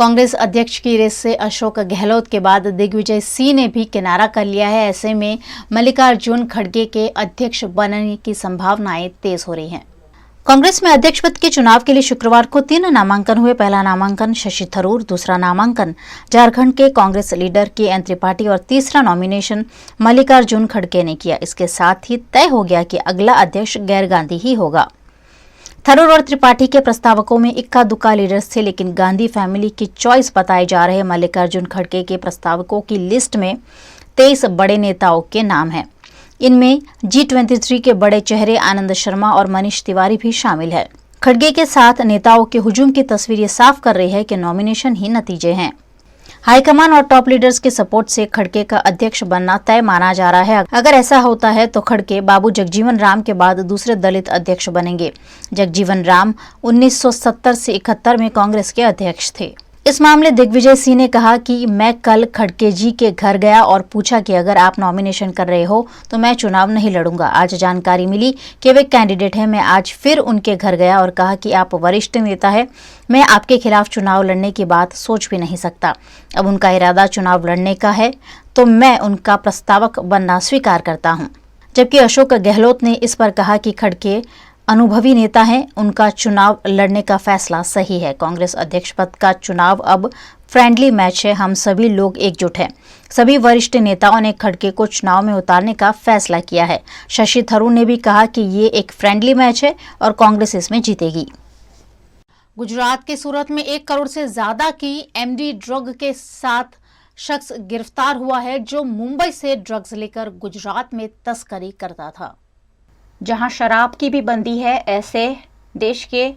कांग्रेस अध्यक्ष की रेस से अशोक गहलोत के बाद दिग्विजय सिंह ने भी किनारा कर लिया है। ऐसे में मल्लिकार्जुन खड़गे के अध्यक्ष बनने की संभावनाएं तेज हो रही हैं। कांग्रेस में अध्यक्ष पद के चुनाव के लिए शुक्रवार को 3 नामांकन हुए। पहला नामांकन शशि थरूर, दूसरा नामांकन झारखंड के कांग्रेस लीडर के त्रिपाठी और तीसरा नॉमिनेशन मल्लिकार्जुन खड़गे ने किया। इसके साथ ही तय हो गया कि अगला अध्यक्ष गैर गांधी ही होगा। थरूर और त्रिपाठी के प्रस्तावकों में इक्का दुक्का लीडर्स थे, लेकिन गांधी फैमिली की चॉइस बताए जा रहे मल्लिकार्जुन खड़गे के प्रस्तावकों की लिस्ट में 23 बड़े नेताओं के नाम हैं। इनमें G23 के बड़े चेहरे आनंद शर्मा और मनीष तिवारी भी शामिल है। खड़गे के साथ नेताओं के हुजूम की तस्वीर ये साफ कर रही है कि नॉमिनेशन ही नतीजे हैं। हाईकमान और टॉप लीडर्स के सपोर्ट से खड़गे का अध्यक्ष बनना तय माना जा रहा है। अगर ऐसा होता है तो खड़गे बाबू जगजीवन राम के बाद दूसरे दलित अध्यक्ष बनेंगे। जगजीवन राम 1970 से 71 में कांग्रेस के अध्यक्ष थे। इस मामले दिग्विजय सिंह ने कहा कि मैं कल खड़गे जी के घर गया और पूछा कि अगर आप नॉमिनेशन कर रहे हो तो मैं चुनाव नहीं लड़ूंगा। आज जानकारी मिली कि वे कैंडिडेट हैं। मैं आज फिर उनके घर गया और कहा कि आप वरिष्ठ नेता है, मैं आपके खिलाफ चुनाव लड़ने की बात सोच भी नहीं सकता। अब उनका इरादा चुनाव लड़ने का है तो मैं उनका प्रस्तावक बनना स्वीकार करता हूँ। जबकि अशोक गहलोत ने इस पर कहा कि खड़गे अनुभवी नेता हैं, उनका चुनाव लड़ने का फैसला सही है। कांग्रेस अध्यक्ष पद का चुनाव अब फ्रेंडली मैच है, हम सभी लोग एकजुट हैं। सभी वरिष्ठ नेताओं ने खड़गे को चुनाव में उतारने का फैसला किया है। शशि थरूर ने भी कहा कि ये एक फ्रेंडली मैच है और कांग्रेस इसमें जीतेगी। गुजरात के सूरत में 1 करोड़ से ज्यादा की MD ड्रग के साथ शख्स गिरफ्तार हुआ है, जो मुंबई से ड्रग्स लेकर गुजरात में तस्करी करता था। जहां शराब की भी बंदी है, ऐसे देश के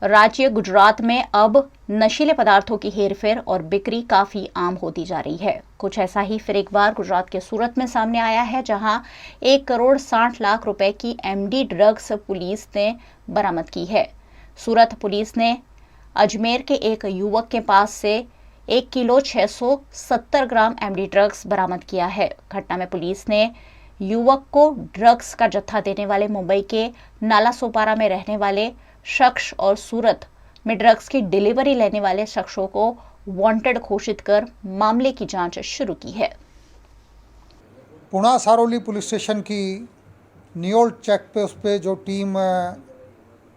राज्य गुजरात में अब नशीले पदार्थों की हेरफेर और बिक्री काफ़ी आम होती जा रही है। कुछ ऐसा ही फिर एक बार गुजरात के सूरत में सामने आया है, जहां 1 करोड़ 60 लाख रुपए की MD ड्रग्स पुलिस ने बरामद की है। सूरत पुलिस ने अजमेर के एक युवक के पास से 1 किलो 670 ग्राम MD ड्रग्स बरामद किया है। घटना में पुलिस ने युवक को ड्रग्स का जत्था देने वाले मुंबई के नाला सोपारा में रहने वाले शख्स और सूरत में ड्रग्स की डिलीवरी लेने वाले शख्सों को वांटेड घोषित कर मामले की जांच शुरू की है। पुणे सारोली पुलिस स्टेशन की नियोल चेक पे उस पर जो टीम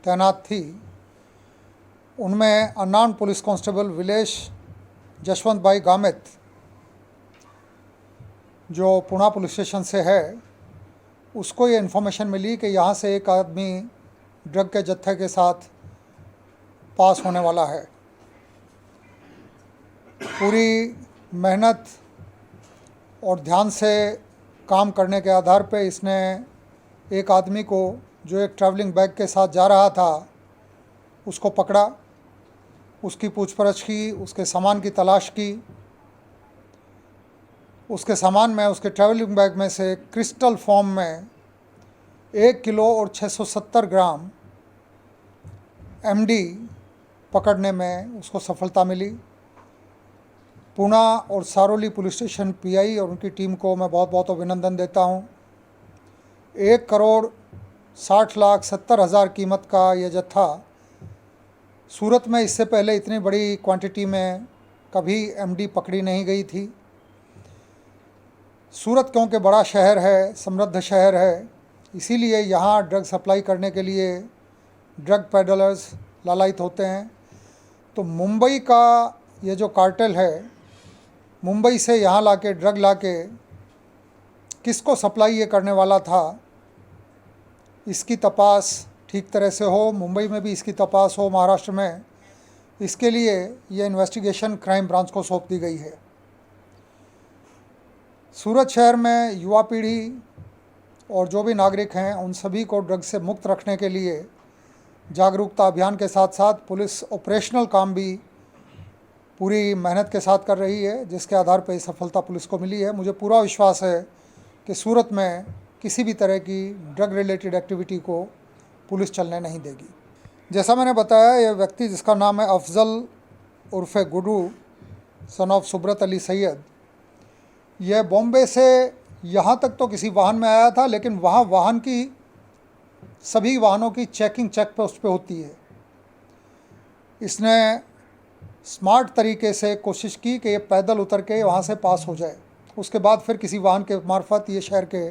तैनात थी, उनमें unknown police constable Vilesh Jashwant भाई गामित, जो पुणे पुलिस स्टेशन से है, उसको ये इन्फॉर्मेशन मिली कि यहाँ से एक आदमी ड्रग के जत्थे के साथ पास होने वाला है। पूरी मेहनत और ध्यान से काम करने के आधार पे इसने एक आदमी को, जो एक ट्रैवलिंग बैग के साथ जा रहा था, उसको पकड़ा, उसकी पूछपरछ की, उसके सामान की तलाश की। उसके सामान में, उसके ट्रैवलिंग बैग में से क्रिस्टल फॉर्म में 1 किलो और 670 ग्राम MD पकड़ने में उसको सफलता मिली। पुणे और सारोली पुलिस स्टेशन PI और उनकी टीम को मैं बहुत बहुत अभिनंदन देता हूँ। 1 करोड़ 60 लाख 70 हज़ार कीमत का ये जत्था सूरत में इससे पहले इतनी बड़ी क्वांटिटी में कभी MD पकड़ी नहीं गई थी। सूरत क्योंकि बड़ा शहर है, समृद्ध शहर है, इसीलिए यहाँ ड्रग सप्लाई करने के लिए ड्रग पेडलर्स लालायित होते हैं। तो मुंबई का ये जो कार्टेल है, मुंबई से यहाँ लाके ड्रग लाके किसको सप्लाई ये करने वाला था, इसकी तपास ठीक तरह से हो, मुंबई में भी इसकी तपास हो, महाराष्ट्र में, इसके लिए ये इन्वेस्टिगेशन क्राइम ब्रांच को सौंप दी गई है। सूरत शहर में युवा पीढ़ी और जो भी नागरिक हैं, उन सभी को ड्रग से मुक्त रखने के लिए जागरूकता अभियान के साथ साथ पुलिस ऑपरेशनल काम भी पूरी मेहनत के साथ कर रही है, जिसके आधार पर सफलता पुलिस को मिली है। मुझे पूरा विश्वास है कि सूरत में किसी भी तरह की ड्रग रिलेटेड एक्टिविटी को पुलिस चलने नहीं देगी। जैसा मैंने बताया, यह व्यक्ति जिसका नाम है अफजल उर्फ़े गुडू, सन ऑफ सुब्रत अली सैयद, यह बॉम्बे से यहाँ तक तो किसी वाहन में आया था, लेकिन वहाँ वाहन की सभी वाहनों की चेकिंग चेक पोस्ट पे होती है। इसने स्मार्ट तरीके से कोशिश की कि ये पैदल उतर के वहाँ से पास हो जाए, उसके बाद फिर किसी वाहन के मार्फत ये शहर के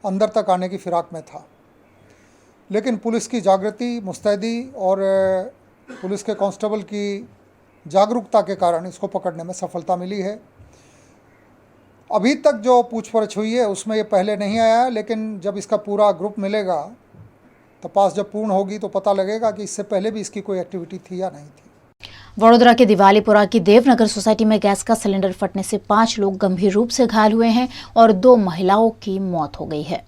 अंदर तक आने की फिराक में था। लेकिन पुलिस की जागृति, मुस्तैदी और पुलिस के कांस्टेबल की जागरूकता के कारण इसको पकड़ने में सफलता मिली है। अभी तक जो पूछपरछ हुई है उसमें ये पहले नहीं आया है, लेकिन जब इसका पूरा ग्रुप मिलेगा, तपास जब पूर्ण होगी तो पता लगेगा कि इससे पहले भी इसकी कोई एक्टिविटी थी या नहीं थी। वडोदरा के दिवालीपुरा की देवनगर सोसाइटी में गैस का सिलेंडर फटने से 5 लोग गंभीर रूप से घायल हुए हैं और 2 महिलाओं की मौत हो गई है।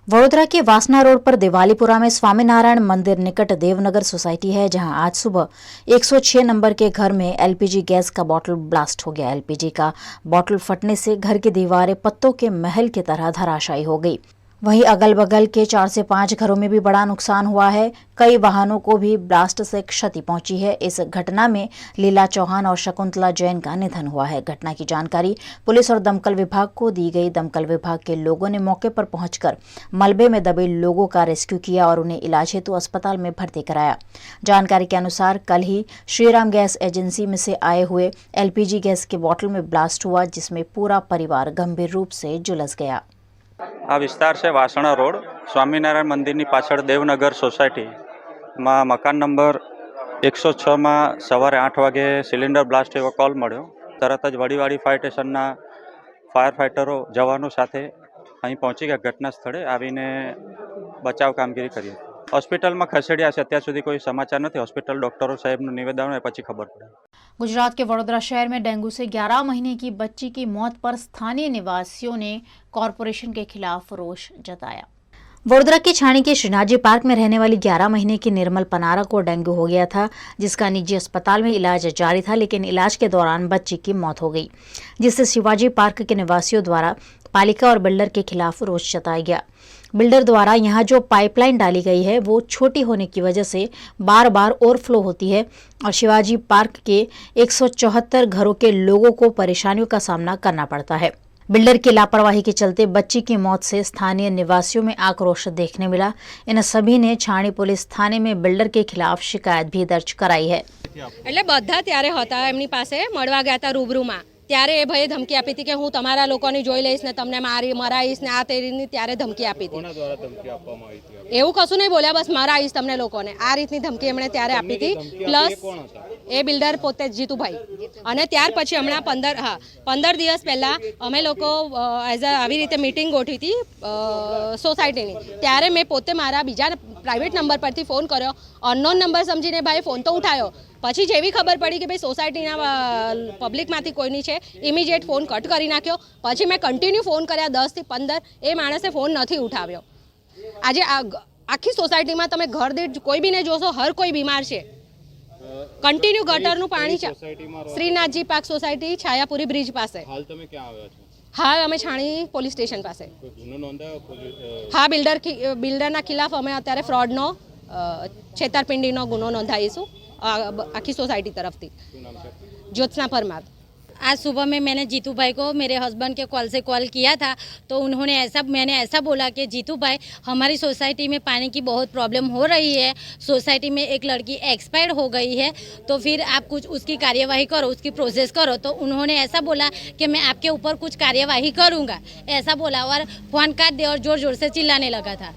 वडोदरा के वासना रोड पर दिवालीपुरा में स्वामीनारायण मंदिर निकट देवनगर सोसाइटी है, जहां आज सुबह 106 नंबर के घर में एलपीजी गैस का बॉटल ब्लास्ट हो गया। एलपीजी का बॉटल फटने से घर की दीवारें पत्तों के महल की तरह धराशायी हो गई। वहीं अगल बगल के 4 से 5 घरों में भी बड़ा नुकसान हुआ है। कई वाहनों को भी ब्लास्ट से क्षति पहुंची है। इस घटना में लीला चौहान और शकुंतला जैन का निधन हुआ है। घटना की जानकारी पुलिस और दमकल विभाग को दी गई। दमकल विभाग के लोगों ने मौके पर पहुंचकर मलबे में दबे लोगों का रेस्क्यू किया और उन्हें इलाज हेतु अस्पताल में भर्ती कराया। जानकारी के अनुसार कल ही श्रीराम गैस एजेंसी में से आए हुए एलपीजी गैस के बॉटल में ब्लास्ट हुआ, जिसमें पूरा परिवार गंभीर रूप से झुलस गया। આ વિસ્તાર છે વાસણા રોડ, સ્વામિનારાયણ મંદિરની પાછળ દેવનગર સોસાયટીમાં મકાન નંબર 106માં સવારે 8 વાગે સિલિન્ડર બ્લાસ્ટ એવો કોલ મળ્યો। તરત જ વડીવાડી ફાયર સ્ટેશનના ફાયર ફાઇટરો જવાનો સાથે અહીં પહોંચી ગયા। ઘટના સ્થળે આવીને બચાવ કામગીરી કરી હતી। હોસ્પિટલમાં ખસેડ્યા છે, અત્યાર સુધી કોઈ સમાચાર નથી। હોસ્પિટલ ડૉક્ટરો સાહેબનું નિવેદન હોય પછી ખબર પડે। गुजरात के वडोदरा शहर में डेंगू से 11 महीने की बच्ची की मौत पर स्थानीय निवासियों ने कॉरपोरेशन के खिलाफ रोष जताया। वडोदरा के छाणी के श्रीनाथजी पार्क में रहने वाली 11 महीने की निर्मल पनारा को डेंगू हो गया था, जिसका निजी अस्पताल में इलाज जारी था, लेकिन इलाज के दौरान बच्ची की मौत हो गई, जिससे शिवाजी पार्क के निवासियों द्वारा पालिका और बिल्डर के खिलाफ रोष जताया गया। बिल्डर द्वारा यहाँ जो पाइपलाइन डाली गई है वो छोटी होने की वजह से बार बार ओवरफ्लो होती है और शिवाजी पार्क के 174 घरों के लोगों को परेशानियों का सामना करना पड़ता है। बिल्डर की लापरवाही के चलते बच्ची की मौत से स्थानीय निवासियों में आक्रोश देखने मिला। इन सभी ने छाणी पुलिस थाने में बिल्डर के खिलाफ शिकायत भी दर्ज कराई है। એટલે બધા ત્યારે હતા એમની પાસે મળવા ગયા હતા રૂબરૂમાં, ત્યારે એ ભાઈએ ધમકી આપી હતી કે હું તમારા લોકોની જોઈ લઈશ ને તમને મરાઈશ ને આ તેરીની ત્યારે ધમકી આપી હતી। એવું કશું નહીં બોલ્યા, બસ મરાઈશ તમને લોકોને, આ રીતની ધમકી એમણે ત્યારે આપી હતી। પ્લસ એ બિલ્ડર પોતે જીતુભાઈ। અને ત્યાર પછી હમણાં 15 દિવસ પહેલાં અમે લોકો એઝ આવી રીતે મીટિંગ ગોઠવી હતી સોસાયટીની, ત્યારે મેં પોતે મારા બીજા પ્રાઇવેટ નંબર પરથી ફોન કર્યો। અનનોન નંબર સમજીને ભાઈ ફોન તો ઉઠાયો, પછી જેવી ખબર પડી કે ભાઈ સોસાયટીના પબ્લિકમાંથી કોઈની છે, ઇમિડિયેટ ફોન કટ કરી નાખ્યો। પછી મેં કન્ટિન્યુ ફોન કર્યા 10 થી 15, એ માણસે ફોન નથી ઉઠાવ્યો। આજે આખી સોસાયટીમાં તમે ઘર દીઠ કોઈ બીને જોશો, હર કોઈ બીમાર છે। કન્ટિન્યુ ગટરનું પાણી છે। Shrinathji park society Chhayapuri bridge પાસે। હાલ અમે છાણી પોલીસ સ્ટેશન પાસે। હા, બિલ્ડરના ખિલાફ અમે અત્યારે ફ્રોડનો છેતરપિંડીનો ગુનો નોંધાવીશું आखी सोसाइटी तरफ थी। ज्योत्सना परमार। आज सुबह में मैंने जीतू भाई को मेरे हस्बैंड के कॉल से कॉल किया था, तो मैंने ऐसा बोला कि जीतू भाई हमारी सोसाइटी में पानी की बहुत प्रॉब्लम हो रही है, सोसाइटी में एक लड़की एक्सपायर हो गई है, तो फिर आप कुछ उसकी कार्यवाही करो, उसकी प्रोसेस करो। तो उन्होंने ऐसा बोला कि मैं आपके ऊपर कुछ कार्यवाही करूँगा, ऐसा बोला और फोन काट दे और ज़ोर ज़ोर से चिल्लाने लगा था।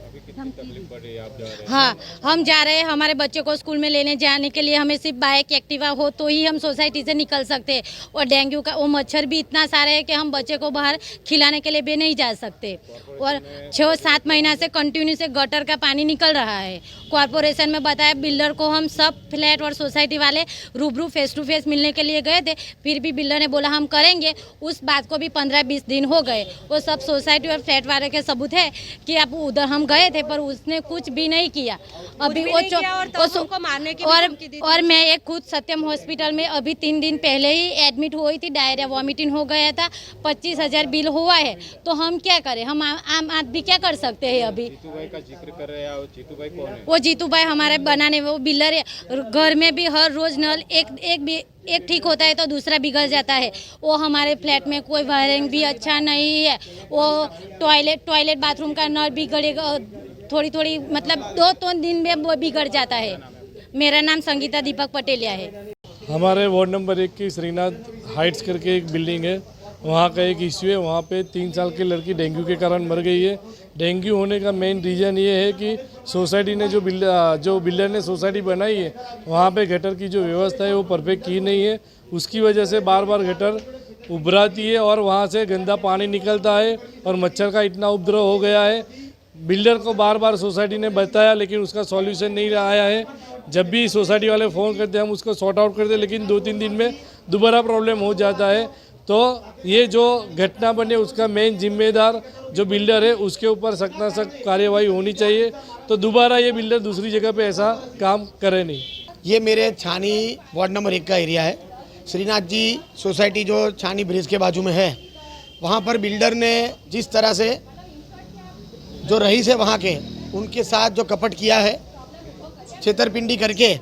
हाँ, हम जा रहे हैं, हमारे बच्चे को स्कूल में लेने जाने के लिए हमें सिर्फ बाइक एक्टिवा हो तो ही हम सोसाइटी से निकल सकते हैं, और डेंगू का वो मच्छर भी इतना सारा है कि हम बच्चे को बाहर खिलाने के लिए भी नहीं जा सकते। और 6-7 महीना से कंटिन्यू से गटर का पानी निकल रहा है। कॉरपोरेशन में बताया, बिल्डर को हम सब फ्लैट और सोसाइटी वाले रूबरू फेस टू फेस मिलने के लिए गए थे, फिर भी बिल्डर ने बोला हम करेंगे। उस बात को भी 15-20 दिन हो गए। वो सब सोसाइटी और फ्लैट वाले के सबूत है कि अब उधर हम गए थे, पर उसने कुछ भी नहीं किया। अभी वो मारने की और मैं एक खुद सत्यम हॉस्पिटल में अभी 3 दिन पहले ही एडमिट हुई थी, डायरिया वॉमिटिंग हो गया था, 25,000 बिल हुआ है। तो हम क्या करें, हम आम आदमी क्या कर सकते हैं। अभी जीतू भाई का जिक्र कर रहे हैं, जीतू भाई कौन है? वो जीतू भाई हमारे बनाने वो बिल्डर है। घर में भी हर रोज नल एक ठीक होता है तो दूसरा बिगड़ जाता है। वो हमारे फ्लैट में कोई वायरिंग भी अच्छा नहीं है। वो टॉयलेट बाथरूम का नल बिगड़ेगा, थोड़ी मतलब 2-3 दिन में वो बिगड़ जाता है। मेरा नाम संगीता दीपक पटेलिया है। हमारे वार्ड नंबर 1 की श्रीनाथ हाइट्स करके एक बिल्डिंग है, वहाँ का एक इश्यू है। वहाँ पे 3 साल की लड़की डेंगू के कारण मर गई है। डेंगू होने का मेन रीज़न ये है कि सोसाइटी ने जो बिल्डर ने सोसाइटी बनाई है, वहाँ पे गटर की जो व्यवस्था है वो परफेक्ट की नहीं है। उसकी वजह से बार बार गटर उभराती है और वहाँ से गंदा पानी निकलता है और मच्छर का इतना उपद्रव हो गया है। बिल्डर को बार बार सोसाइटी ने बताया, लेकिन उसका सॉल्यूशन नहीं आया है। जब भी सोसाइटी वाले फ़ोन करते हैं हम उसको सॉर्ट आउट करते हैं, लेकिन 2-3 दिन में दोबारा प्रॉब्लम हो जाता है। तो ये जो घटना बने उसका मेन जिम्मेदार जो बिल्डर है उसके ऊपर सख्त से सख्त कार्यवाही होनी चाहिए, तो दोबारा ये बिल्डर दूसरी जगह पे ऐसा काम करे नहीं। ये मेरे छानी वार्ड नंबर 1 का एरिया है। श्रीनाथ जी सोसाइटी जो छानी ब्रिज के बाजू में है, वहाँ पर बिल्डर ने जिस तरह से जो रईस है वहाँ के उनके साथ जो कपट किया है, छेतरपिंडी करके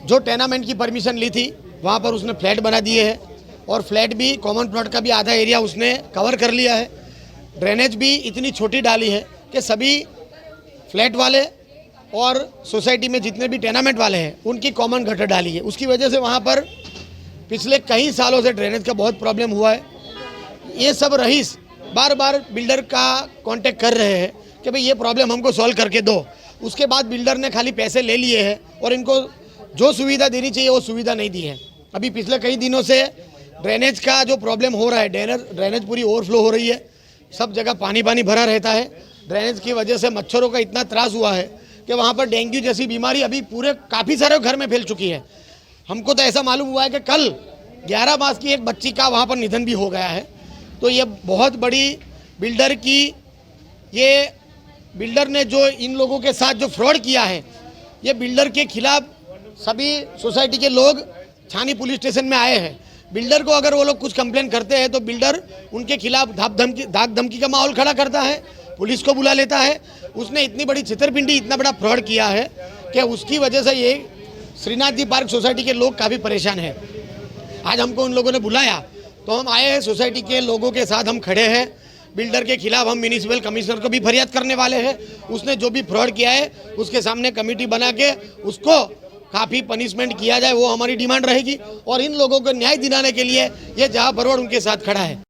जो टेनामेंट की परमिशन ली थी वहाँ पर उसने फ्लैट बना दिए हैं और फ्लैट भी कॉमन प्लॉट का भी आधा एरिया उसने कवर कर लिया है। ड्रेनेज भी इतनी छोटी डाली है कि सभी फ्लैट वाले और सोसाइटी में जितने भी टेनामेंट वाले हैं उनकी कॉमन गटर डाली है। उसकी वजह से वहाँ पर पिछले कई सालों से ड्रेनेज का बहुत प्रॉब्लम हुआ है। ये सब रईस बार बार बिल्डर का कांटेक्ट कर रहे हैं कि भाई ये प्रॉब्लम हमको सॉल्व करके दो। उसके बाद बिल्डर ने खाली पैसे ले लिए हैं और इनको जो सुविधा देनी चाहिए वो सुविधा नहीं दी है। अभी पिछले कई दिनों से ड्रेनेज का जो प्रॉब्लम हो रहा है, ड्रेनेज पूरी ओवरफ्लो हो रही है, सब जगह पानी भरा रहता है। ड्रेनेज की वजह से मच्छरों का इतना त्रास हुआ है कि वहाँ पर डेंगू जैसी बीमारी अभी पूरे काफ़ी सारे घर में फैल चुकी है। हमको तो ऐसा मालूम हुआ है कि कल 11 मास की एक बच्ची का वहाँ पर निधन भी हो गया है। तो ये बहुत बड़ी बिल्डर ने जो इन लोगों के साथ जो फ्रॉड किया है, ये बिल्डर के खिलाफ सभी सोसाइटी के लोग छानी पुलिस स्टेशन में आए हैं। बिल्डर को अगर वो लोग कुछ कंप्लेन करते हैं तो बिल्डर उनके खिलाफ धाक धमकी का माहौल खड़ा करता है, पुलिस को बुला लेता है। उसने इतनी बड़ी छेतरपिंडी, इतना बड़ा फ्रॉड किया है कि उसकी वजह से ये श्रीनाथ जी पार्क सोसाइटी के लोग काफ़ी परेशान हैं। आज हमको उन लोगों ने बुलाया तो हम आए हैं, सोसाइटी के लोगों के साथ हम खड़े हैं। बिल्डर के खिलाफ हम म्यूनिसिपल कमिश्नर को भी फरियाद करने वाले हैं। उसने जो भी फ्रॉड किया है उसके सामने कमेटी बना के उसको काफ़ी पनिशमेंट किया जाए, वो हमारी डिमांड रहेगी। और इन लोगों को न्याय दिलाने के लिए ये जहां बरवड़ उनके साथ खड़ा है।